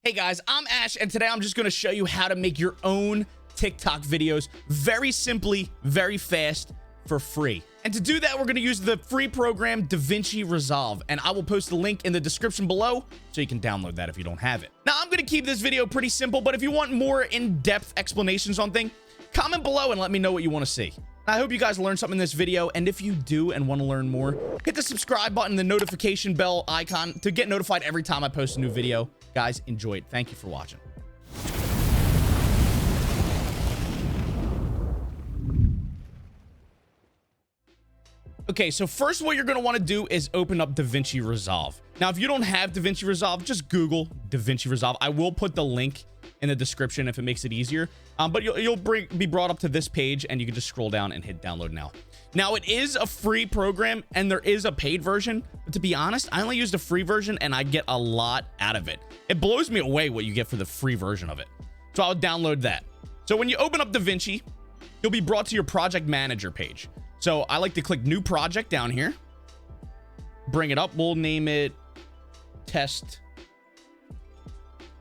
Hey guys, I'm Ash, and today I'm just going to show you how to make your own TikTok videos very simply, very fast, for free. And to do that, we're going to use the free program DaVinci Resolve, and I will post the link in the description below so you can download that if you don't have it. Now, I'm going to keep this video pretty simple, but if you want more in-depth explanations on things, comment below and let me know what you want to see. I hope you guys learned something in this video, and if you do and want to learn more, hit the subscribe button, the notification bell icon to get notified every time I post a new video. Guys, enjoy it. Thank you for watching. Okay, so first what you're going to want to do is open up DaVinci Resolve. Now, if you don't have DaVinci Resolve, just Google DaVinci Resolve. I will put the link in the description if it makes it easier. But you'll be brought up to this page, and you can just scroll down and hit download now. Now, it is a free program, and there is a paid version. But to be honest, I only used the free version, and I get a lot out of it. It blows me away what you get for the free version of it. So I'll download that. So when you open up DaVinci, you'll be brought to your project manager page. So I like to click new project down here. Bring it up. We'll name it Test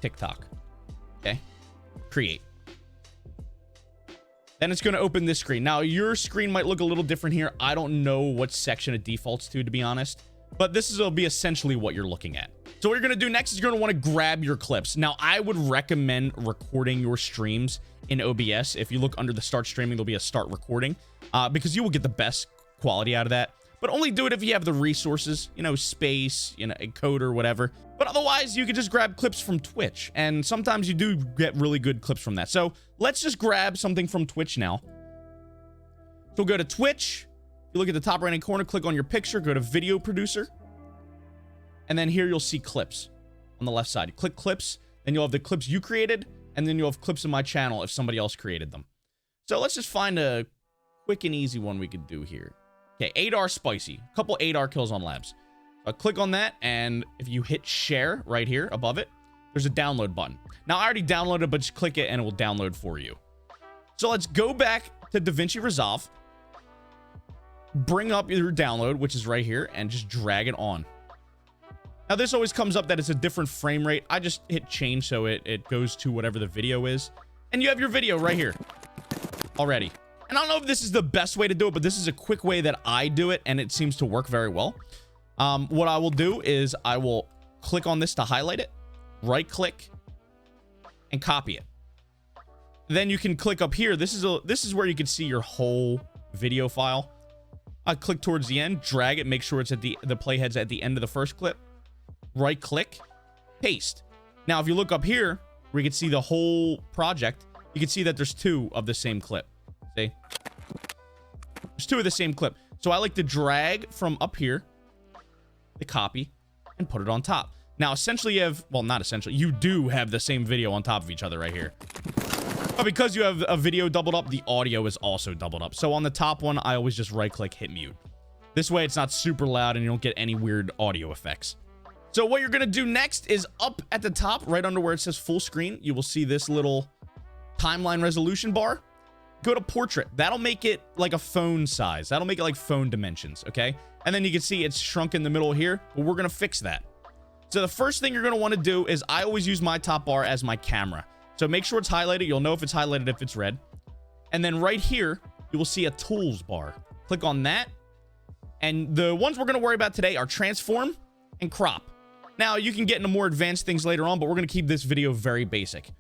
TikTok. Okay. Create. Then it's going to open this screen. Now, your screen might look a little different here. I don't know what section it defaults to be honest. But this will be essentially what you're looking at. So what you're going to do next is you're going to want to grab your clips. Now, I would recommend recording your streams in OBS. If you look under the start streaming, there'll be a start recording because you will get the best quality out of that. But only do it if you have the resources, you know, space, you know, a code or whatever. But otherwise, you can just grab clips from Twitch. And sometimes you do get really good clips from that. So let's just grab something from Twitch now. So go to Twitch. You look at the top right-hand corner, click on your picture, go to Video Producer. And then here you'll see clips on the left side. You click clips, then you'll have the clips you created, and then you'll have clips in my channel if somebody else created them. So let's just find a quick and easy one we could do here. Okay, 8R Spicy. A couple 8R kills on labs. So click on that, and if you hit share right here above it, there's a download button. Now, I already downloaded, but just click it, and it will download for you. So let's go back to DaVinci Resolve. Bring up your download, which is right here, and just drag it on. Now, this always comes up that it's a different frame rate. I just hit change so it goes to whatever the video is. And you have your video right here already. And I don't know if this is the best way to do it, but this is a quick way that I do it, and it seems to work very well. What I will do is I will click on this to highlight it, right-click, and copy it. Then you can click up here. This is where you can see your whole video file. I click towards the end, drag it, make sure it's at the playhead's at the end of the first clip. Right click, paste. Now, if you look up here, where you can see the whole project, you can see that there's two of the same clip. See? There's two of the same clip. So I like to drag from up here, the copy, and put it on top. Now, essentially you have, well, not essentially, you do have the same video on top of each other right here. But because you have a video doubled up, the audio is also doubled up. So on the top one, I always just right click, hit mute. This way it's not super loud and you don't get any weird audio effects. So what you're going to do next is up at the top, right under where it says full screen, you will see this little timeline resolution bar. Go to portrait. That'll make it like a phone size. That'll make it like phone dimensions, okay? And then you can see it's shrunk in the middle here, but we're going to fix that. So the first thing you're going to want to do is I always use my top bar as my camera. So make sure it's highlighted. You'll know if it's highlighted if it's red. And then right here, you will see a tools bar. Click on that. And the ones we're going to worry about today are transform and crop. Now, you can get into more advanced things later on, but we're going to keep this video very basic.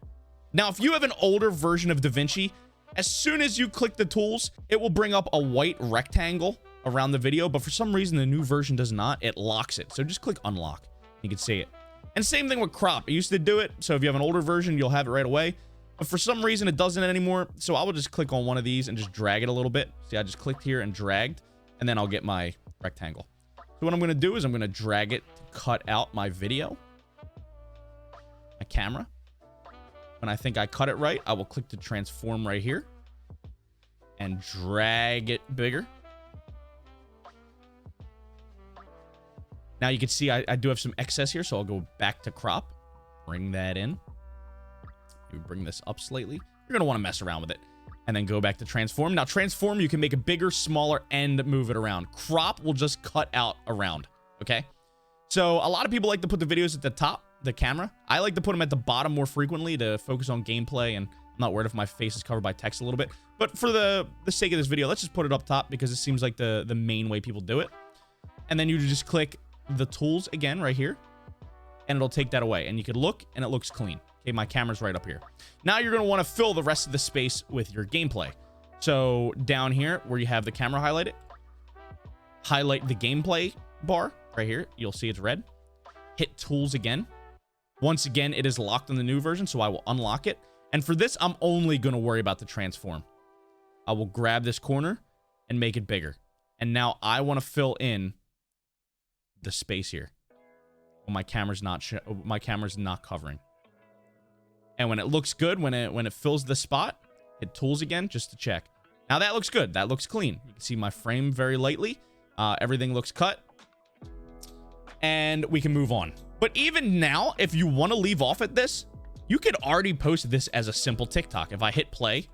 Now, if you have an older version of DaVinci, as soon as you click the tools, it will bring up a white rectangle around the video. But for some reason, the new version does not. It locks it. So just click unlock. You can see it. And same thing with crop. It used to do it. So if you have an older version, you'll have it right away. But for some reason, it doesn't anymore. So I will just click on one of these and just drag it a little bit. See, I just clicked here and dragged. And then I'll get my rectangle. So what I'm going to do is I'm going to drag it to cut out my video. My camera. When I think I cut it right, I will click to transform right here. And drag it bigger. Now you can see I do have some excess here, so I'll go back to crop. Bring that in. You bring this up slightly. You're going to want to mess around with it. And then go back to transform. Now transform, you can make it bigger, smaller, and move it around. Crop will just cut out around. Okay? So a lot of people like to put the videos at the top. the camera. I like to put them at the bottom more frequently to focus on gameplay, and I'm not worried if my face is covered by text a little bit. But for the sake of this video, let's just put it up top because it seems like the main way people do it. And then you just click the tools again right here, and it'll take that away. And you can look, and it looks clean. Okay, my camera's right up here. Now you're going to want to fill the rest of the space with your gameplay. So down here where you have the camera highlighted, highlight the gameplay bar right here. You'll see it's red. Hit tools again. Once again, it is locked on the new version, so I will unlock it. And for this, I'm only going to worry about the transform. I will grab this corner and make it bigger. And now I want to fill in the space here. Well, my camera's not covering. And when it looks good, when it fills the spot, hit tools again just to check. Now that looks good. That looks clean. You can see my frame very lightly. Everything looks cut. And we can move on. But even now, if you want to leave off at this, you could already post this as a simple TikTok. If I hit play,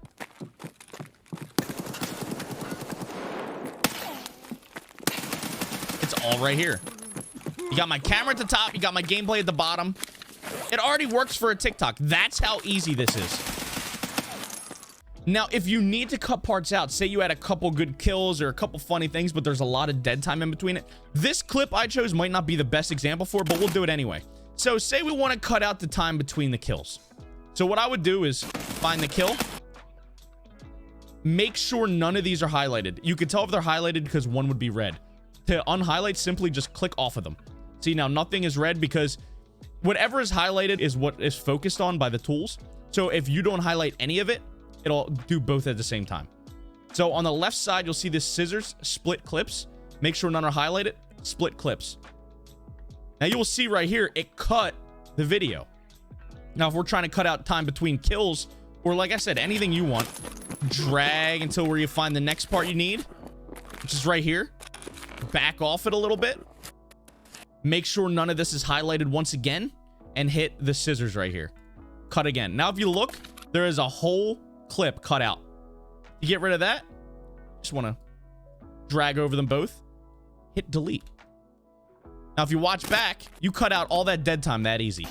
it's all right here. You got my camera at the top. You got my gameplay at the bottom. It already works for a TikTok. That's how easy this is. Now, if you need to cut parts out, say you had a couple good kills or a couple funny things, but there's a lot of dead time in between it, this clip I chose might not be the best example for it, but we'll do it anyway. So say we want to cut out the time between the kills. So what I would do is find the kill. Make sure none of these are highlighted. You can tell if they're highlighted because one would be red. To unhighlight, simply just click off of them. See, now nothing is red because whatever is highlighted is what is focused on by the tools. So if you don't highlight any of it, it'll do both at the same time. So on the left side, you'll see this scissors, split clips. Make sure none are highlighted, split clips. Now you will see right here, it cut the video. Now, if we're trying to cut out time between kills, or like I said, anything you want, drag until where you find the next part you need, which is right here. Back off it a little bit. Make sure none of this is highlighted once again, and hit the scissors right here. Cut again. Now, if you look, there is a whole clip cut out. To get rid of that, just want to drag over them both, hit delete. Now, if you watch back, you cut out all that dead time that easy.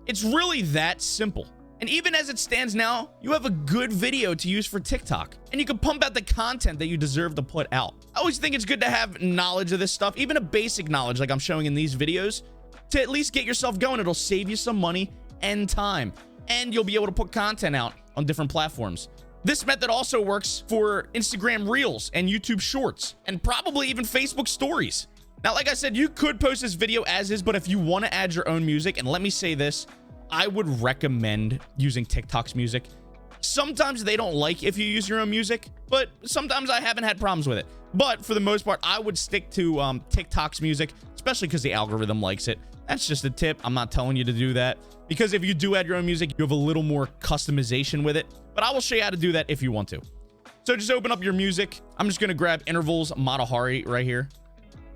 It's really that simple. And even as it stands now, you have a good video to use for TikTok. And you can pump out the content that you deserve to put out. I always think it's good to have knowledge of this stuff, even a basic knowledge like I'm showing in these videos, to at least get yourself going. It'll save you some money and time. And you'll be able to put content out on different platforms. This method also works for Instagram Reels and YouTube Shorts, and probably even Facebook Stories. Now, like I said, you could post this video as is, but if you want to add your own music, and let me say this, I would recommend using TikTok's music. Sometimes they don't like if you use your own music, but sometimes I haven't had problems with it. But for the most part, I would stick to TikTok's music, especially because the algorithm likes it. That's just a tip. I'm not telling you to do that, because if you do add your own music, you have a little more customization with it. But I will show you how to do that if you want to. So just open up your music. I'm just going to grab Intervals Matahari right here.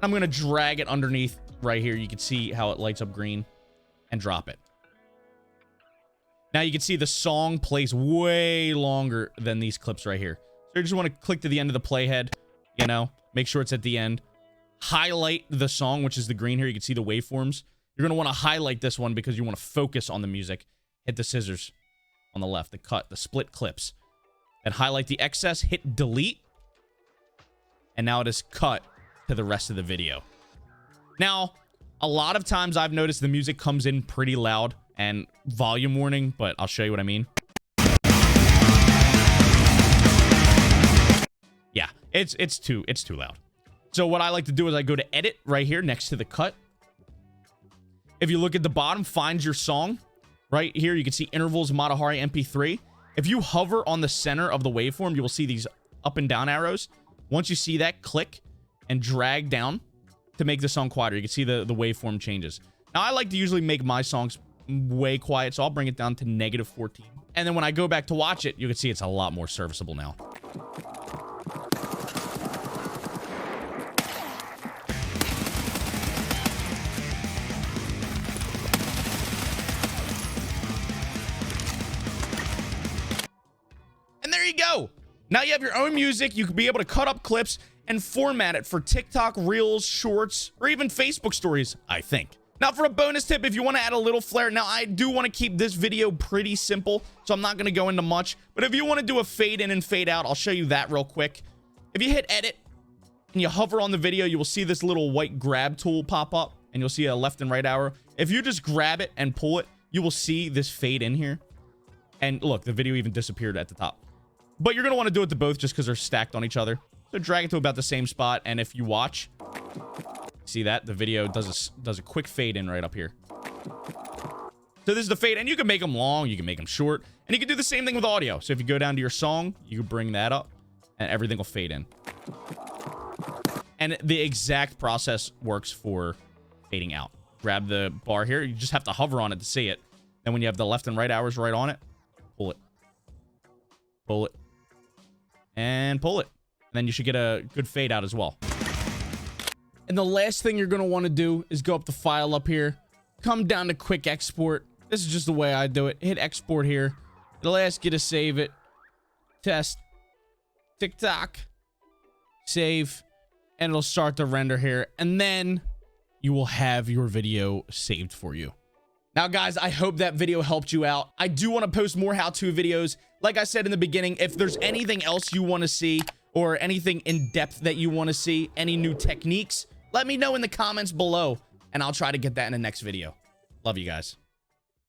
I'm going to drag it underneath right here. You can see how it lights up green, and drop it. Now you can see the song plays way longer than these clips right here. So you just want to click to the end of the playhead, you know, make sure it's at the end. Highlight the song, which is the green here. You can see the waveforms. You're going to want to highlight this one because you want to focus on the music. Hit the scissors on the left, the cut, the split clips. And highlight the excess, hit delete. And now it is cut to the rest of the video. Now, a lot of times I've noticed the music comes in pretty loud, and volume warning, but I'll show you what I mean. Yeah, it's too loud. So what I like to do is I go to edit right here next to the cut. If you look at the bottom, find your song. Right here, you can see Intervals Matahari MP3. If you hover on the center of the waveform, you will see these up and down arrows. Once you see that, click and drag down to make the song quieter. You can see the waveform changes. Now, I like to usually make my songs way quiet, so I'll bring it down to -14. And then when I go back to watch it, you can see it's a lot more serviceable now. And there you go. Now you have your own music. You can be able to cut up clips and format it for TikTok, Reels, Shorts, or even Facebook stories, I think. Now, for a bonus tip, if you want to add a little flair, now I do want to keep this video pretty simple, so I'm not going to go into much, but if you want to do a fade in and fade out, I'll show you that real quick. If you hit edit and you hover on the video, you will see this little white grab tool pop up, and you'll see a left and right arrow. If you just grab it and pull it, you will see this fade in here. And look, the video even disappeared at the top. But you're going to want to do it to both just because they're stacked on each other. So drag it to about the same spot, and if you watch, see that? The video does a quick fade in right up here. So this is the fade, and you can make them long, you can make them short, and you can do the same thing with audio. So if you go down to your song, you can bring that up, and everything will fade in. And the exact process works for fading out. Grab the bar here. You just have to hover on it to see it. Then when you have the left and right hours right on it, pull it. Pull it. And pull it. And then you should get a good fade out as well. And the last thing you're going to want to do is go up the file up here. Come down to quick export. This is just the way I do it. Hit export here. It'll ask you to save it. Test. TikTok. Save. And it'll start to render here. And then you will have your video saved for you. Now, guys, I hope that video helped you out. I do want to post more how-to videos. Like I said in the beginning, if there's anything else you want to see or anything in depth that you want to see, any new techniques, let me know in the comments below, and I'll try to get that in the next video. Love you guys.